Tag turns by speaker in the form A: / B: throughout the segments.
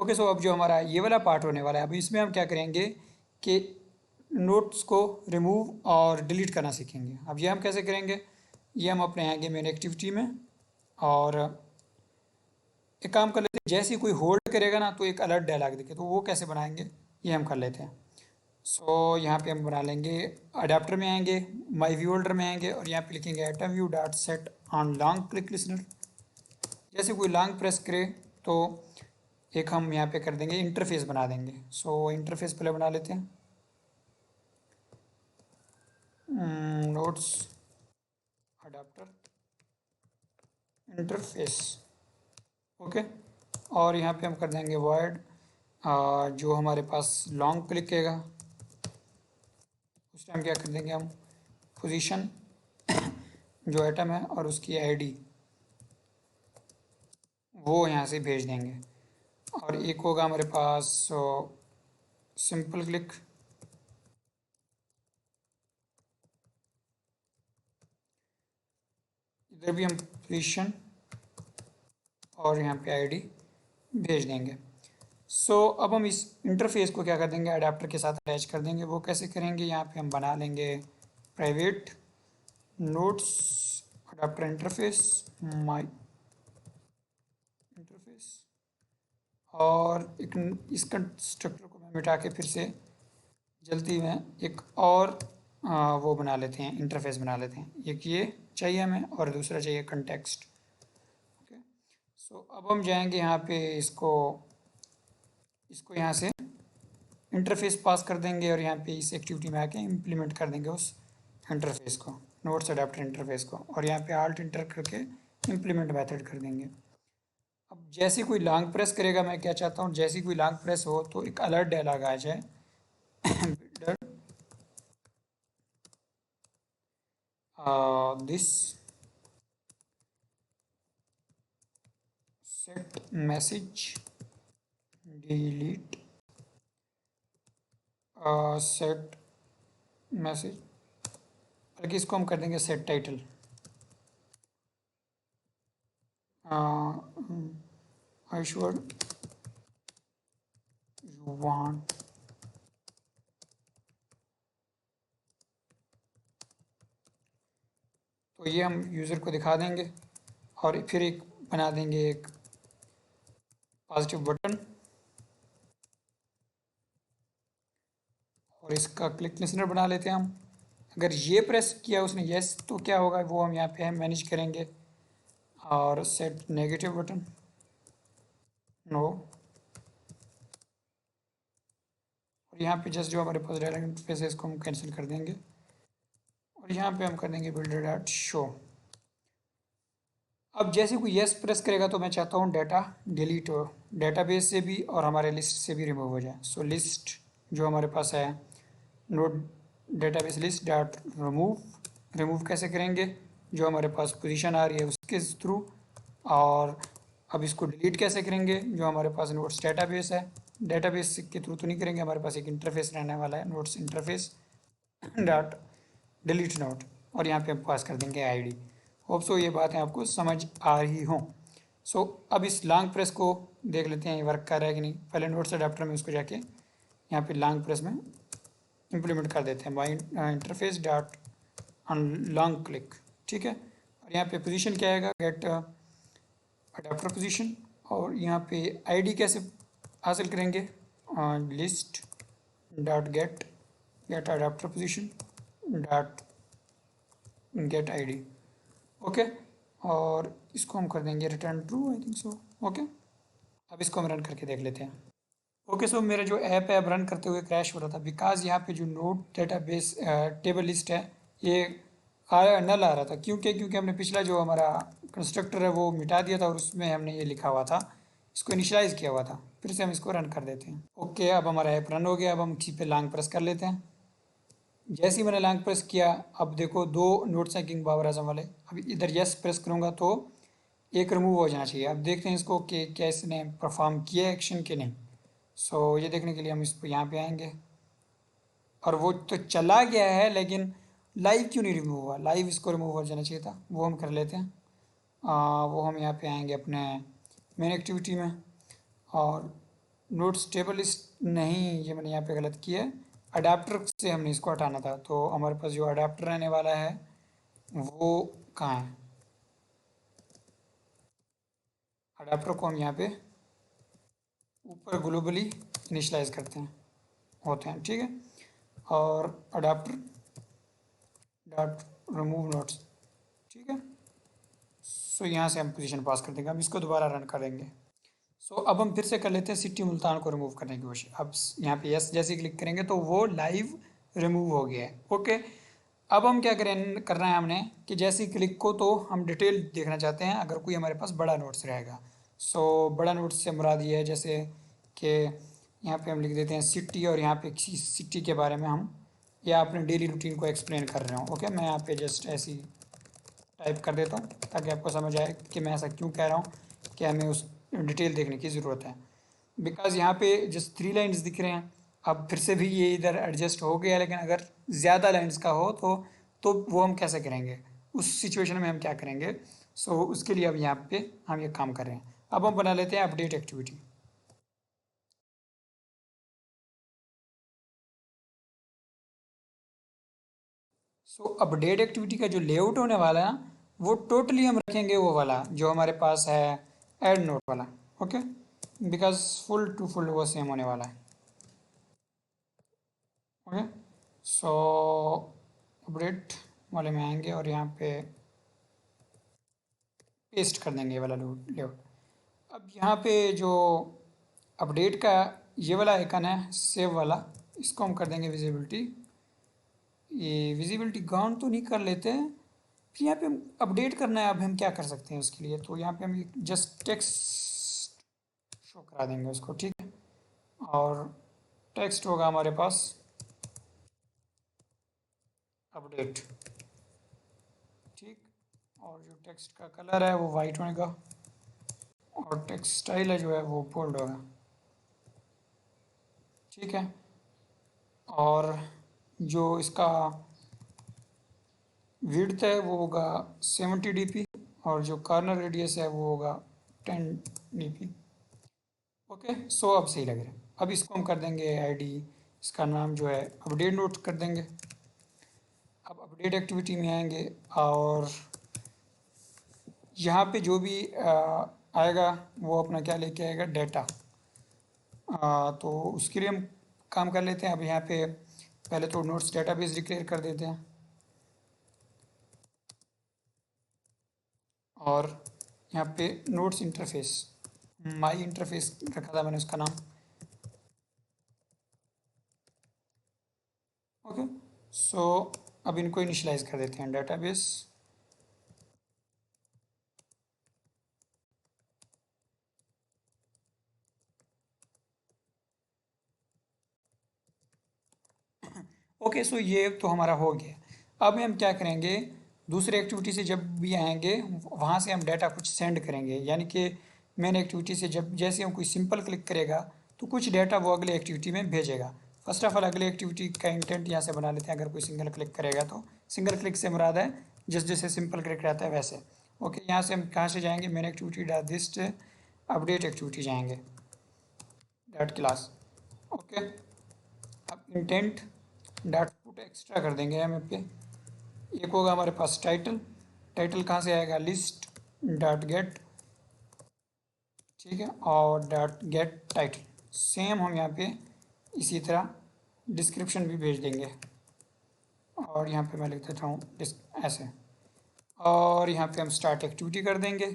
A: Okay, सो अब जो हमारा ये वाला पार्ट होने वाला है, अब इसमें हम क्या करेंगे कि नोट्स को रिमूव और डिलीट करना सीखेंगे। अब ये हम कैसे करेंगे, ये हम अपने आएंगे मेन एक्टिविटी में, और एक काम कर लेते हैं, जैसे ही कोई होल्ड करेगा ना तो एक अलर्ट डायलॉग दिखे, तो वो कैसे बनाएंगे ये हम कर लेते हैं। सो यहाँ पे हम बना लेंगे, अडाप्टर में आएंगे, माई व्यू होल्डर में आएंगे, और यहाँ पे लिखेंगे atom view dot set on long click listener. जैसे कोई लॉन्ग प्रेस करे तो एक हम यहाँ पे कर देंगे, इंटरफेस बना देंगे। सो इंटरफेस पहले बना लेते हैं, नोट्स अडाप्टर इंटरफेस। ओके, और यहाँ पे हम कर देंगे वर्ड, जो हमारे पास लॉन्ग क्लिक करेगा उस टाइम क्या कर देंगे हम, पोजीशन जो एटम है और उसकी आईडी वो यहाँ से भेज देंगे। और एक होगा हमारे पास सिंपल क्लिक, इधर भी हम पोजीशन और यहाँ पे आईडी भेज देंगे। सो अब हम इस इंटरफेस को क्या कर देंगे, अडाप्टर के साथ अटैच कर देंगे। वो कैसे करेंगे, यहाँ पे हम बना लेंगे प्राइवेट नोट्स अडाप्टर इंटरफेस माई इंटरफेस, और एक इस कंस्ट्रक्टर को मैं मिटा के फिर से जल्दी में एक और वो बना लेते हैं, इंटरफेस बना लेते हैं। एक ये चाहिए हमें और दूसरा चाहिए कंटेक्स्ट। ओके, सो अब हम जाएंगे यहाँ पे, इसको यहाँ से इंटरफेस पास कर देंगे, और यहाँ पे इस एक्टिविटी में आके इम्प्लीमेंट कर देंगे उस इंटरफेस को, नोट्स अडाप्टर इंटरफेस को, और यहाँ पे आल्ट इंटर करके इम्प्लीमेंट मेथड कर देंगे। अब जैसे कोई लॉन्ग प्रेस करेगा, मैं क्या चाहता हूँ, जैसे कोई लॉन्ग प्रेस हो तो एक अलर्ट डायलॉग आ जाए, builder this set message delete set message, बल्कि इसको हम कर देंगे set title, I should you want तो ये हम यूज़र को दिखा देंगे। और फिर एक बना देंगे एक पॉजिटिव बटन, और इसका क्लिक लिसनर बना लेते हैं हम। अगर ये प्रेस किया उसने यस तो क्या होगा वो हम यहाँ पे हम मैनेज करेंगे। और सेट नेगेटिव बटन नो, और यहाँ पे जस्ट जो हमारे पास डायरेक्ट इंटरफेस है इसको हम कैंसिल कर देंगे, और यहाँ पे हम कर देंगे बिल्डर डॉट शो। अब जैसे कोई यस प्रेस करेगा तो मैं चाहता हूँ डाटा डिलीट हो, डेटाबेस से भी और हमारे लिस्ट से भी रिमूव हो जाए। सो लिस्ट जो हमारे पास है, note database list dot remove, remove कैसे करेंगे, जो हमारे पास पोजीशन आ रही है उसके थ्रू। और अब इसको डिलीट कैसे करेंगे, जो हमारे पास नोट्स डेटाबेस है, डेटाबेस के थ्रू तो नहीं करेंगे, हमारे पास एक इंटरफेस रहने वाला है, notes interface dot delete note, और यहाँ पे हम पास कर देंगे आईडी। होप सो ये बातें आपको समझ आ रही हों। सो अब इस लॉन्ग प्रेस को देख लेते हैं ये वर्क कर रहा है कि नहीं। पहले नोट्स अडाप्टर में उसको जाके यहाँ पे लॉन्ग प्रेस में इम्प्लीमेंट कर देते हैं, by interface dot on long click, ठीक है। और यहाँ पे पोजीशन क्या आएगा, गेट अडाप्टर पोजीशन, और यहाँ पे आईडी कैसे हासिल करेंगे, list dot get get adapter position dot get ID. Okay, और इसको हम कर देंगे return true, I think so. Okay, अब इसको हम रन करके देख लेते हैं। ओके, सो मेरा जो ऐप है अब रन करते हुए क्रैश हो रहा था, बिकॉज यहाँ पे जो नोट डेटाबेस टेबल लिस्ट है ये नल आ रहा था। क्योंकि हमने पिछला जो हमारा कंस्ट्रक्टर है वो मिटा दिया था, और उसमें हमने ये लिखा हुआ था, इसको इनिशियलाइज़ किया हुआ था। फिर से हम इसको रन कर देते हैं। ओके, अब हमारा ऐप रन हो गया। अब हम इसी पे लॉन्ग प्रेस कर लेते हैं। जैसे ही मैंने लॉन्ग प्रेस किया, अब देखो दो नोट्स हैं किंग बाबर आजम वाले। अब इधर यस प्रेस करूँगा तो एक रिमूव हो जाना चाहिए। अब देखते हैं इसको कि क्या इसने परफॉर्म किया एक्शन कि नहीं। सो ये देखने के लिए हम इस पर यहाँ पे आएंगे, और वो तो चला गया है लेकिन लाइव क्यों नहीं रिमूव हुआ। लाइव इसको रिमूव हो जाना चाहिए था, वो हम कर लेते हैं। वो हम यहाँ पे आएंगे अपने मेन एक्टिविटी में, और नोट्स टेबल लिस्ट नहीं, ये मैंने यहाँ पे गलत किया है। अडाप्टर से हमने इसको हटाना था, तो हमारे पास जो अडाप्टर रहने वाला है वो कहाँ है। अडाप्टर को हम यहाँ पे ऊपर ग्लोबली इनिशलाइज करते हैं, होते हैं, ठीक है। और अडाप्टर डॉट रिमूव नोट्स, ठीक है। सो यहाँ से हम पोजीशन पास कर देंगे। हम इसको दोबारा रन करेंगे। सो अब हम फिर से कर लेते हैं सिटी मुल्तान को रिमूव करने की कोशिश। अब यहाँ पे यस जैसे क्लिक करेंगे तो वो लाइव रिमूव हो गया है, ओके। अब हम क्या करें, करना है हमने कि जैसे ही क्लिक को तो हम डिटेल देखना चाहते हैं अगर कोई हमारे पास बड़ा नोट्स रहेगा। सो बड़ा नोट्स से मुराद ये है जैसे कि यहाँ पे हम लिख देते हैं सिटी, और यहाँ पे किसी सिटी के बारे में हम या अपने डेली रूटीन को एक्सप्लेन कर रहे हो, ओके। मैं यहाँ पे जस्ट ऐसी टाइप कर देता हूँ ताकि आपको समझ आए कि मैं ऐसा क्यों कह रहा हूँ कि हमें उस डिटेल देखने की ज़रूरत है। बिकॉज़ यहाँ पे जस्ट 3 लाइन्स दिख रहे हैं। अब फिर से भी ये इधर एडजस्ट हो गया, लेकिन अगर ज़्यादा लाइन्स का हो तो वो हम कैसे करेंगे, उस सिचुएशन में हम क्या करेंगे। सो उसके लिए अब यहाँ पे हम ये काम कर रहे हैं। अब हम बना लेते हैं अपडेट एक्टिविटी। सो अपडेट एक्टिविटी का जो लेआउट होने वाला है ना, वो टोटली हम रखेंगे वो वाला जो हमारे पास है ऐड नोट वाला, okay. Because full to full वो सेम होने वाला है, ओके। सो अपडेट वाले में आएंगे और यहाँ पे पेस्ट कर देंगे ये वाला लेआउट। अब यहाँ पे जो अपडेट का ये वाला आइकन है सेव वाला, इसको हम कर देंगे विजिबिलिटी। ये विजिबिलिटी गाउन तो नहीं कर लेते हैं, फिर यहाँ पे हम अपडेट करना है। अब हम क्या कर सकते हैं उसके लिए, तो यहाँ पे हम जस्ट टेक्स्ट शो करा देंगे उसको, ठीक है। और टेक्स्ट होगा हमारे पास अपडेट, ठीक। और जो टेक्स्ट का कलर है वो वाइट होगा और टेक्स्ट स्टाइल है जो है वो बोल्ड होगा, ठीक है। और जो इसका विड्थ है वो होगा 70 dp और जो कॉर्नर रेडियस है वो होगा 10 dp, ओके। सो अब सही लग रहा है। अब इसको हम कर देंगे आईडी, इसका नाम जो है अपडेट नोट कर देंगे। अब अपडेट एक्टिविटी में आएंगे और यहाँ पे जो भी आएगा वो अपना क्या लेके आएगा, डेटा। तो उसके लिए हम काम कर लेते हैं। अब यहाँ पे पहले तो नोट्स डेटाबेस डिक्लेयर कर देते हैं और यहाँ पे नोट्स इंटरफेस, माई इंटरफेस रखा था मैंने उसका नाम, ओके। सो अब इनको इनिशियलाइज कर देते हैं डेटाबेस। ओके, सो ये तो हमारा हो गया। अब हम क्या करेंगे, दूसरे एक्टिविटी से जब भी आएंगे वहाँ से हम डाटा कुछ सेंड करेंगे। यानी कि मेन एक्टिविटी से जब जैसे हम कोई सिंपल क्लिक करेगा तो कुछ डाटा वो अगले एक्टिविटी में भेजेगा। फर्स्ट ऑफ ऑल अगले एक्टिविटी का इंटेंट यहाँ से बना लेते हैं। अगर कोई सिंगल क्लिक करेगा तो सिंगल क्लिक से मुराद है जिस जैसे सिंपल क्लिक रहता है वैसे, ओके। यहाँ से हम कहाँ से जाएंगे, main activity dot list update activity जाएंगे डॉट क्लास, ओके। अब इंटेंट डॉट पुट एक्स्ट्रा कर देंगे हम पे। एक होगा हमारे पास टाइटल, टाइटल कहाँ से आएगा, लिस्ट डॉट गेट, ठीक है। और डॉट गेट टाइटल सेम हम यहाँ पे इसी तरह डिस्क्रिप्शन भी भेज देंगे। और यहाँ पे मैं लिख देता हूँ ऐसे। और यहाँ पे हम स्टार्ट एक्टिविटी कर देंगे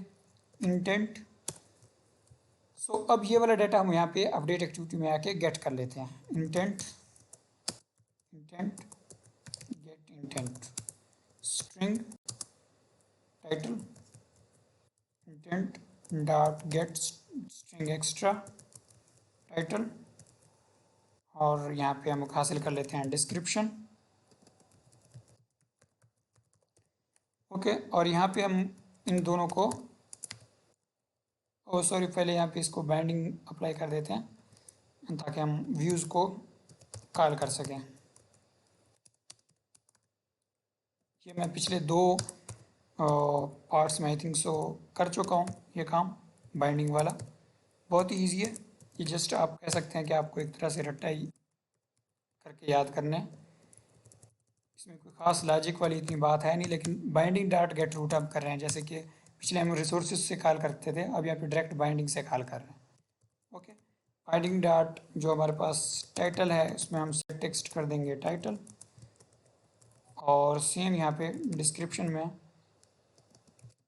A: इंटेंट। सो अब ये वाला डाटा हम यहाँ पे अपडेट एक्टिविटी में आके गेट कर लेते हैं। Intent get intent string title intent dot get string extra title. और यहाँ पे हम हासिल कर लेते हैं डिस्क्रिप्शन, ओके। और यहाँ पे हम इन दोनों को, ओ सॉरी, पहले यहाँ पे इसको बाइंडिंग अप्लाई कर देते हैं ताकि हम व्यूज़ को कॉल कर सकें। ये मैं पिछले दो पार्ट्स में आई थिंक सो कर चुका हूँ ये काम, बाइंडिंग वाला बहुत ही ईजी है। ये जस्ट आप कह सकते हैं कि आपको एक तरह से रट्टा ही करके याद करना है। इसमें कोई ख़ास लॉजिक वाली इतनी बात है नहीं, लेकिन बाइंडिंग डॉट गेट रूट हम कर रहे हैं, जैसे कि पिछले हम रिसोर्सेज से कॉल करते थे, अब यहाँ पे डायरेक्ट बाइंडिंग से कॉल कर रहे हैं। ओके, बाइंडिंग डॉट जो हमारे पास टाइटल है उसमें हम सेट टेक्स्ट कर देंगे टाइटल, और सेम यहाँ पे डिस्क्रिप्शन में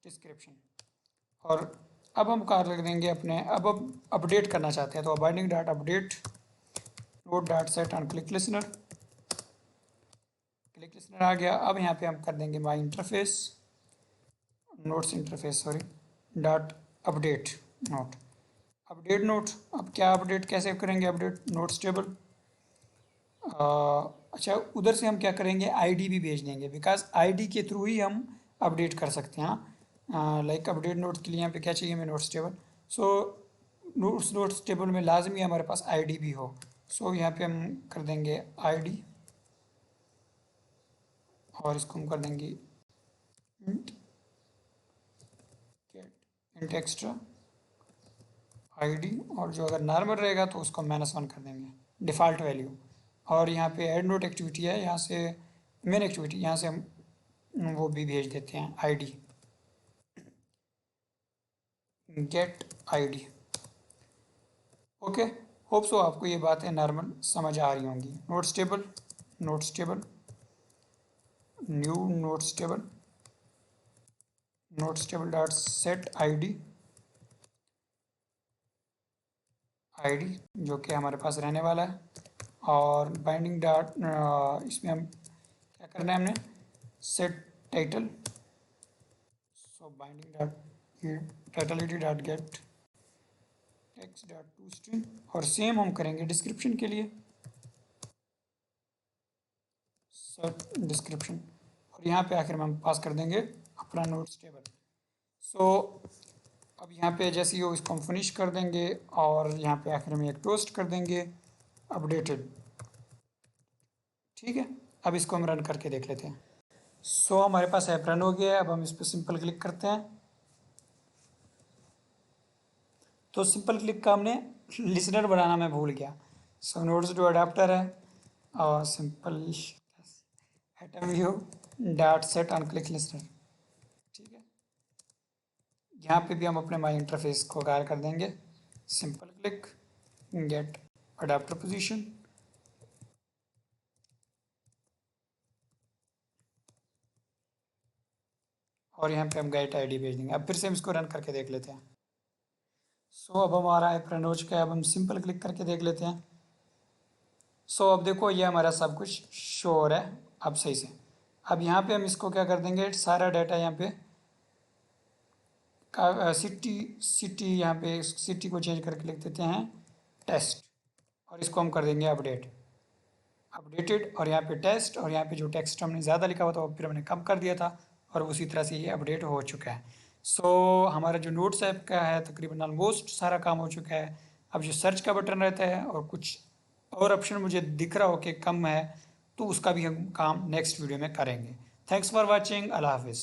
A: डिस्क्रिप्शन। और अब हम कॉल कर देंगे अपने, अब अपडेट करना चाहते हैं तो binding dot update note dot set on click listener. Click listener आ गया। अब यहाँ पे हम कर देंगे my interface notes interface sorry dot update note update note. अब क्या अपडेट कैसे करेंगे, अपडेट नोट्स टेबल। अच्छा, उधर से हम क्या करेंगे, आईडी भी भेज देंगे, बिकॉज आईडी के थ्रू ही हम अपडेट कर सकते हैं। लाइक अपडेट नोट्स के लिए यहाँ पे क्या चाहिए हमें, notes table. So notes table में लाजमी हमारे पास आईडी भी हो। सो यहाँ पे हम कर देंगे आईडी, और इसको हम कर देंगे इंट एक्स्ट्रा आईडी, और जो अगर नॉर्मल रहेगा तो उसको -1 कर देंगे डिफ़ॉल्ट वैल्यू। और यहाँ पे ऐड नोट एक्टिविटी है, यहाँ से मेन एक्टिविटी, यहाँ से हम वो भी भेज देते हैं ID, get ID. Okay, hope so आपको ये बातें नॉर्मल समझ आ रही होंगी। Notes table new notes table dot set ID जो कि हमारे पास रहने वाला है। और बाइंडिंग डॉट इसमें हम क्या करना है, हमने set title. So binding dot title id dot get text dot to string, और सेम हम करेंगे डिस्क्रिप्शन के लिए सेट डिस्क्रिप्शन, और यहाँ पे आखिर में हम पास कर देंगे अपना नोट्स टेबल। सो अब यहाँ पे जैसे ही हो इसको हम फिनिश कर देंगे, और यहाँ पे आखिर में एक टोस्ट कर देंगे अपडेटेड। ठीक है, अब इसको हम रन करके देख लेते हैं। सो हमारे पास ऐप रन हो गया है। अब हम इस पर सिंपल क्लिक करते हैं, तो सिंपल क्लिक का हमने लिसनर बनाना मैं भूल गया। सो नोट्स जो अडाप्टर है और simple atom view dot set on click listener. ठीक है, यहाँ पे भी हम अपने माई इंटरफेस को कॉल कर देंगे simple click get adapter position, और यहाँ पे हम गेट आईडी भेज देंगे। अब फिर से हम इसको रन करके देख लेते हैं। सो अब हमारा ऐप रन हो चुका है। अब हम सिंपल क्लिक करके देख लेते हैं। सो अब देखो ये हमारा सब कुछ शो हो रहा है अब सही से। अब यहाँ पे हम इसको क्या कर देंगे, सारा डाटा यहाँ पे सिटी यहाँ पे सिटी को चेंज करके लिख देते हैं टेस्ट, और इसको हम कर देंगे अपडेटेड, और यहाँ पे टेस्ट, और यहाँ पे जो टेक्स्ट हमने ज़्यादा लिखा हुआ था वो फिर हमने कम कर दिया था, और उसी तरह से ये अपडेट हो चुका है। सो हमारा जो नोट्स ऐप का है तकरीबन ऑलमोस्ट सारा काम हो चुका है। अब जो सर्च का बटन रहता है और कुछ और ऑप्शन मुझे दिख रहा हो कि कम है, तो उसका भी हम काम नेक्स्ट वीडियो में करेंगे। Thanks for watching. अल्लाह हाफिज़।